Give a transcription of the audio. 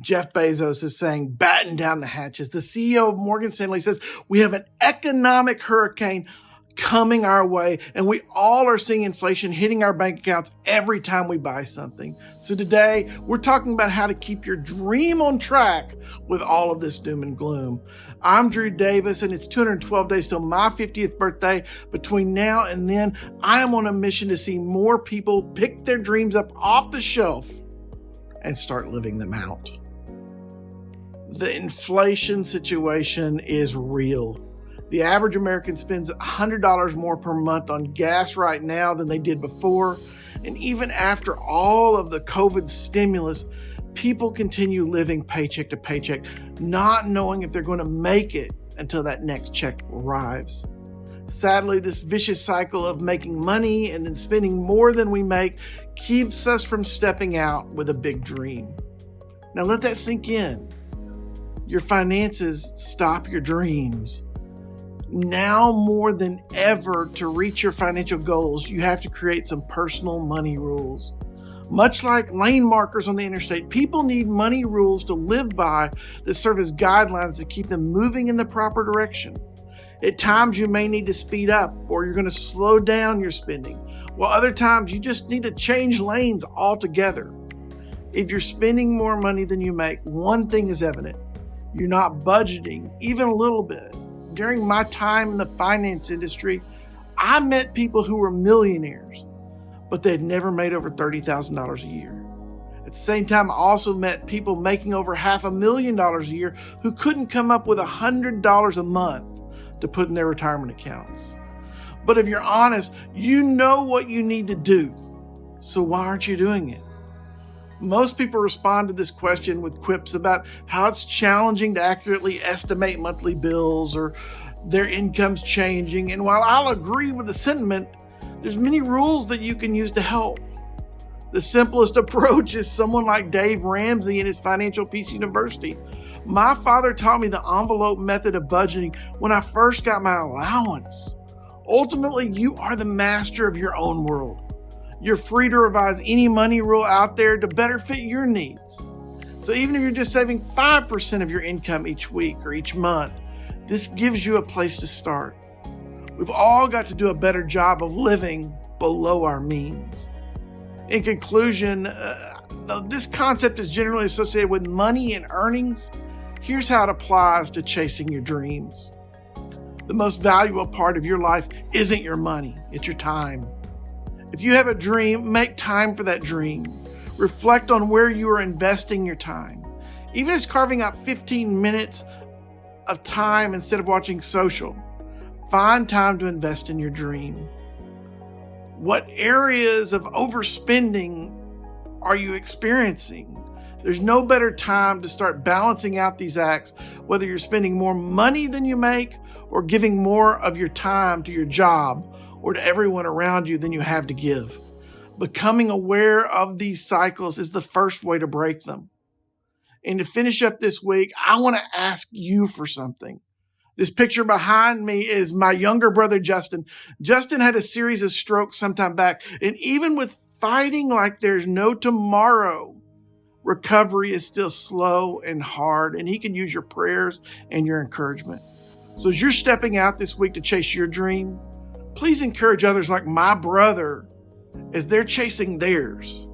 Jeff Bezos is saying, batten down the hatches. The CEO of Morgan Stanley says, we have an economic hurricane coming our way, and we all are seeing inflation hitting our bank accounts every time we buy something. So today, we're talking about how to keep your dream on track with all of this doom and gloom. I'm Drew Davis, and it's 212 days till my 50th birthday. Between now and then, I am on a mission to see more people pick their dreams up off the shelf and start living them out. The inflation situation is real. The average American spends $100 more per month on gas right now than they did before. And even after all of the COVID stimulus, people continue living paycheck to paycheck, not knowing if they're going to make it until that next check arrives. Sadly, this vicious cycle of making money and then spending more than we make keeps us from stepping out with a big dream. Now let that sink in. Your finances stop your dreams. Now more than ever, to reach your financial goals, you have to create some personal money rules. Much like lane markers on the interstate, people need money rules to live by that serve as guidelines to keep them moving in the proper direction. At times, you may need to speed up, or you're going to slow down your spending, while other times you just need to change lanes altogether. If you're spending more money than you make, one thing is evident. You're not budgeting even a little bit. During my time in the finance industry, I met people who were millionaires, but they had never made over $30,000 a year. At the same time, I also met people making over $500,000 a year who couldn't come up with $100 a month to put in their retirement accounts. But if you're honest, you know what you need to do. So why aren't you doing it? Most people respond to this question with quips about how it's challenging to accurately estimate monthly bills or their income's changing. And while I'll agree with the sentiment, there's many rules that you can use to help. The simplest approach is someone like Dave Ramsey and his Financial Peace University. My father taught me the envelope method of budgeting when I first got my allowance. Ultimately, you are the master of your own world. You're free to revise any money rule out there to better fit your needs. So even if you're just saving 5% of your income each week or each month, this gives you a place to start. We've all got to do a better job of living below our means. In conclusion, though this concept is generally associated with money and earnings, here's how it applies to chasing your dreams. The most valuable part of your life isn't your money, it's your time. If you have a dream, make time for that dream. Reflect on where you are investing your time. Even if it's carving out 15 minutes of time instead of watching social, find time to invest in your dream. What areas of overspending are you experiencing? There's no better time to start balancing out these acts, whether you're spending more money than you make or giving more of your time to your job or to everyone around you than you have to give. Becoming aware of these cycles is the first way to break them. And to finish up this week, I want to ask you for something. This picture behind me is my younger brother, Justin. Justin had a series of strokes sometime back, and even with fighting like there's no tomorrow, recovery is still slow and hard, and he can use your prayers and your encouragement. So as you're stepping out this week to chase your dream, please encourage others like my brother as they're chasing theirs.